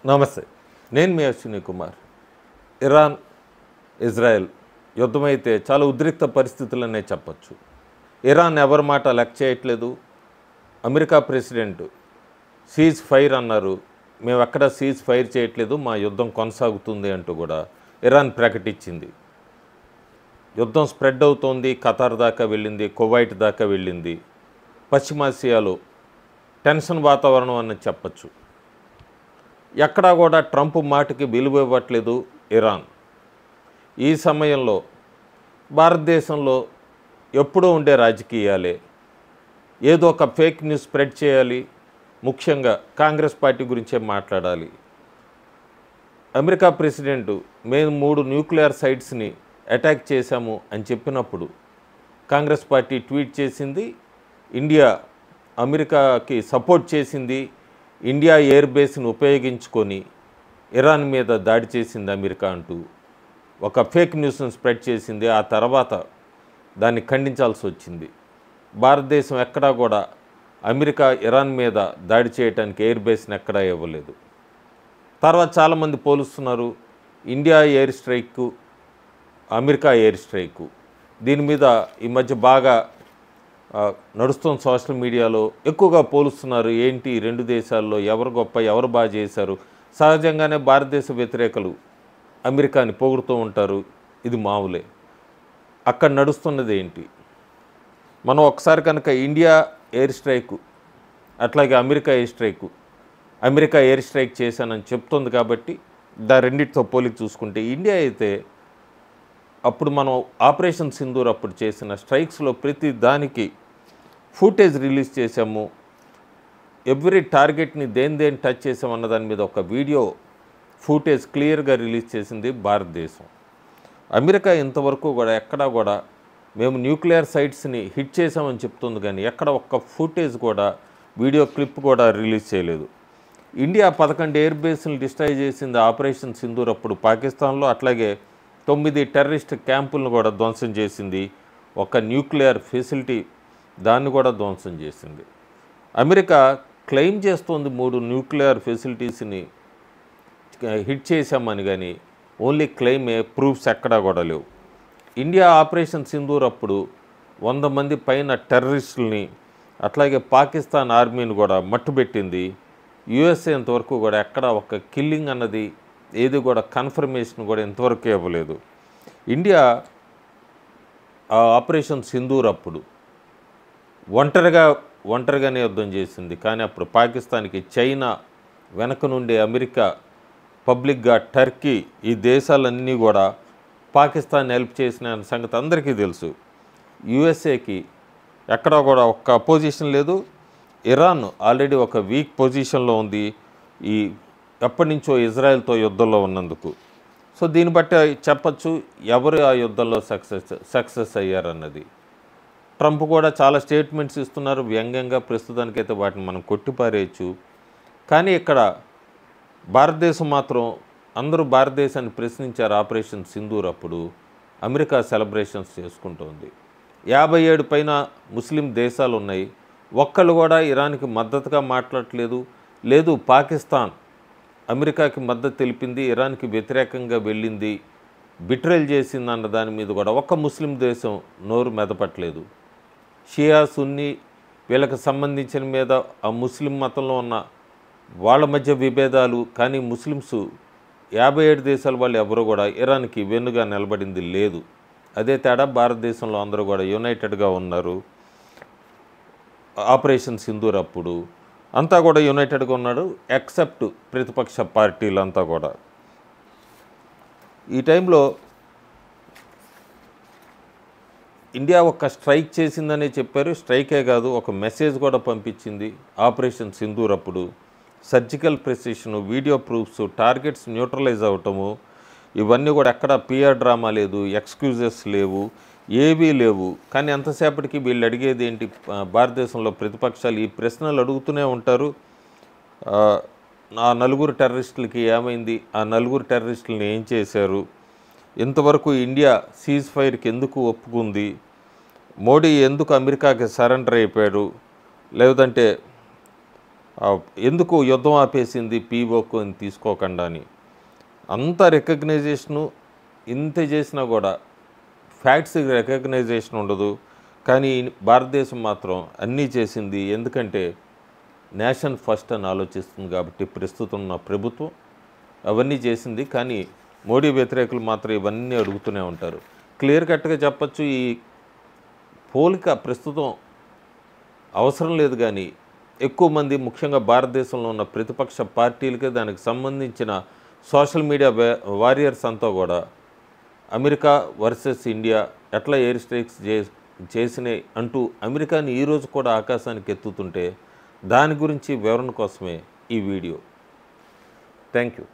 నమస్తే. నేను మీ Ashwini Kumar. Iran, Israel యుద్ధమైతే చాలా ఉద్రిక్త పరిస్థితులనే చెప్పచ్చు. ఇరాన్ ఎవరి మాట లెక్క చేయట్లేదు. అమెరికా ప్రెసిడెంట్ సీజ్ ఫైర్ అన్నారు. మేము ఎక్కడ సీజ్ ఫైర్ చేయట్లేదు, మా యుద్ధం కొనసాగుతుంది అంటూ కూడా ఇరాన్ ప్రకటించింది. యుద్ధం స్ప్రెడ్ అవుతోంది, ఖతార్ దాకా వెళ్ళింది, కువైట్ దాకా వెళ్ళింది. పశ్చిమాసియాలో టెన్షన్ వాతావరణం అని చెప్పచ్చు. ఎక్కడా కూడా ట్రంప్ మాటకి విలువ ఇవ్వట్లేదు ఇరాన్. ఈ సమయంలో భారతదేశంలో ఎప్పుడూ ఉండే రాజకీయాలే, ఏదో ఒక ఫేక్ న్యూస్ స్ప్రెడ్ చేయాలి, ముఖ్యంగా కాంగ్రెస్ పార్టీ గురించే మాట్లాడాలి. అమెరికా ప్రెసిడెంట్ మేము 3 న్యూక్లియర్ సైట్స్ని అటాక్ చేశాము అని చెప్పినప్పుడు కాంగ్రెస్ పార్టీ ట్వీట్ చేసింది, ఇండియా అమెరికాకి సపోర్ట్ చేసింది, ఇండియా ఎయిర్ బేస్ని ఉపయోగించుకొని ఇరాన్ మీద దాడి చేసింది అమెరికా అంటూ ఒక ఫేక్ న్యూస్ను స్ప్రెడ్ చేసింది. ఆ తర్వాత దాన్ని ఖండించాల్సి వచ్చింది. భారతదేశం ఎక్కడా కూడా అమెరికా ఇరాన్ మీద దాడి చేయడానికి ఎయిర్ బేస్ని ఎక్కడా ఇవ్వలేదు. తర్వాత చాలామంది పోలుస్తున్నారు India air strike, America air strike. దీని మీద ఈ మధ్య బాగా నడుస్తున్న సోషల్ మీడియాలో ఎక్కువగా పోలుస్తున్నారు. ఏంటి ఈ 2 దేశాల్లో ఎవరు గొప్ప, ఎవరు బాగా చేశారు? సహజంగానే భారతదేశ వ్యతిరేకలు అమెరికాని పొగుడుతూ ఉంటారు, ఇది మామూలే. అక్కడ నడుస్తున్నది ఏంటి? మనం ఒకసారి కనుక ఇండియా ఎయిర్ స్ట్రైకు అట్లాగే America air strike, America air strike చేశానని చెప్తుంది కాబట్టి రెండింటితో పోలికి చూసుకుంటే, ఇండియా అయితే అప్పుడు మనం ఆపరేషన్ సింధూర్ అప్పుడు చేసిన స్ట్రైక్స్లో ప్రతి దానికి ఫుటేజ్ రిలీజ్ చేసాము. ఎవ్రీ టార్గెట్ని దేని టచ్ చేసామన్న దాని మీద ఒక వీడియో ఫుటేజ్ క్లియర్గా రిలీజ్ చేసింది భారతదేశం. అమెరికా ఇంతవరకు కూడా ఎక్కడా కూడా మేము న్యూక్లియర్ సైట్స్ని హిట్ చేసామని చెప్తుంది, కానీ ఎక్కడ ఒక్క ఫుటేజ్ కూడా, వీడియో క్లిప్ కూడా రిలీజ్ చేయలేదు. ఇండియా 11 ఎయిర్ బేస్ని డిస్ట్రాయ్ చేసింది ఆపరేషన్ సింధూర్ అప్పుడు పాకిస్తాన్లో. అట్లాగే 9 టెర్రరిస్ట్ క్యాంపులను కూడా ధ్వంసం చేసింది. ఒక న్యూక్లియర్ ఫెసిలిటీ దాన్ని కూడా ధ్వంసం చేసింది. అమెరికా క్లెయిమ్ చేస్తోంది 3 న్యూక్లియర్ ఫెసిలిటీస్ని హిట్ చేశామని, కానీ ఓన్లీ క్లెయిమే, ప్రూఫ్స్ ఎక్కడా కూడా లేవు. ఇండియా ఆపరేషన్ సింధూర్ అప్పుడు 100 మంది పైన టెర్రరిస్టుల్ని అట్లాగే పాకిస్తాన్ ఆర్మీని కూడా మట్టుబెట్టింది. యుఎస్ఏ ఇంతవరకు కూడా ఎక్కడ ఒక కిల్లింగ్ అన్నది ఏది కూడా కన్ఫర్మేషన్ కూడా ఇంతవరకు ఇవ్వలేదు. ఇండియా ఆపరేషన్ సింధూర్ అప్పుడు ఒంటరిగానే యుద్ధం చేసింది, కానీ అప్పుడు పాకిస్తాన్కి చైనా వెనక నుండి, అమెరికా పబ్లిక్గా, టర్కీ, ఈ దేశాలన్నీ కూడా పాకిస్తాన్ హెల్ప్ చేసిన సంగతి అందరికీ తెలుసు. యుఎస్ఏకి ఎక్కడా కూడా ఒక్క అపోజిషన్ లేదు. ఇరాన్ ఆల్రెడీ ఒక వీక్ పొజిషన్లో ఉంది ఈ ఎప్పటి నుంచో ఇజ్రాయెల్తో యుద్ధంలో ఉన్నందుకు. సో దీన్ని బట్టి చెప్పచ్చు ఎవరు ఆ యుద్ధంలో సక్సెస్ అయ్యారన్నది. ట్రంప్ కూడా చాలా స్టేట్మెంట్స్ ఇస్తున్నారు వ్యంగ్యంగా, ప్రస్తుతానికైతే వాటిని మనం కొట్టిపారేయచ్చు. కానీ ఇక్కడ భారతదేశం మాత్రం అందరూ భారతదేశాన్ని ప్రశ్నించారు. ఆపరేషన్ సింధూర్ అప్పుడు అమెరికా సెలబ్రేషన్స్ చేసుకుంటోంది. 57 పైన ముస్లిం దేశాలు ఉన్నాయి, ఒక్కళ్ళు కూడా ఇరాన్కి మద్దతుగా మాట్లాడట్లేదు. లేదు, పాకిస్తాన్ అమెరికాకి మద్దతు తెలిపింది, ఇరాన్కి వ్యతిరేకంగా వెళ్ళింది, బిట్రేల్ చేసింది అన్న దాని మీద కూడా ఒక్క ముస్లిం దేశం నోరు మెదపట్లేదు. షియా, సున్నీ వీళ్ళకి సంబంధించిన మీద ఆ ముస్లిం మతంలో ఉన్న వాళ్ళ మధ్య విభేదాలు, కానీ ముస్లిమ్స్ 57 దేశాల వాళ్ళు ఎవరు కూడా ఇరాన్కి వెన్నుగా నిలబడింది లేదు. అదే తేడా భారతదేశంలో అందరూ కూడా యునైటెడ్గా ఉన్నారు. ఆపరేషన్ సింధూర్ అప్పుడు అంతా కూడా యునైటెడ్గా ఉన్నాడు, ఎక్సెప్ట్ ప్రతిపక్ష పార్టీలంతా కూడా. ఈ టైంలో ఇండియా ఒక స్ట్రైక్ చేసిందనే చెప్పారు. స్ట్రైకే కాదు, ఒక మెసేజ్ కూడా పంపించింది. ఆపరేషన్ సింధూర్ అప్పుడు surgical precision, video proofs, targets neutralize అవటము, ఇవన్నీ కూడా ఎక్కడ పిఆర్ డ్రామా లేదు, ఎక్స్క్యూజెస్ లేవు, ఏవీ లేవు. కానీ ఎంతసేపటికి వీళ్ళు అడిగేది ఏంటి? భారతదేశంలో ప్రతిపక్షాలు ఈ ప్రశ్నలు అడుగుతూనే ఉంటారు. ఆ 4 టెర్రరిస్టులకి ఏమైంది, ఆ 4 టెర్రరిస్టులని ఏం చేశారు, ఇంతవరకు ఇండియా సీజ్ ఫైర్కి ఎందుకు ఒప్పుకుంది, మోడీ ఎందుకు అమెరికాకి సరెండర్ అయిపోయాడు, లేదంటే ఎందుకు యుద్ధం ఆపేసింది పీఓకు అని తీసుకోకుండా అని అంత రికగ్నైజేషను ఇంత చేసినా కూడా ఫ్యాక్ట్స్ రికగ్నైజేషన్ ఉండదు. కానీ భారతదేశం మాత్రం అన్నీ చేసింది. ఎందుకంటే నేషన్ ఫస్ట్ అని ఆలోచిస్తుంది కాబట్టి ప్రస్తుతం ఉన్న ప్రభుత్వం అవన్నీ చేసింది. కానీ మోడీ వ్యతిరేకులు మాత్రం ఇవన్నీ అడుగుతూనే ఉంటారు. క్లియర్ కట్గా చెప్పచ్చు, ఈ పోలిక ప్రస్తుతం అవసరం లేదు. కానీ ఎక్కువ మంది ముఖ్యంగా భారతదేశంలో ఉన్న ప్రతిపక్ష పార్టీలకే దానికి సంబంధించిన సోషల్ మీడియా వారియర్స్ అంతా కూడా అమెరికా వర్సెస్ ఇండియా ఎట్లా ఎయిర్ స్ట్రైక్స్ చేసినాయి అంటూ అమెరికాని ఈరోజు కూడా ఆకాశానికి ఎత్తుతుంటే దాని గురించి వివరణ కోసమే ఈ వీడియో. Thank you.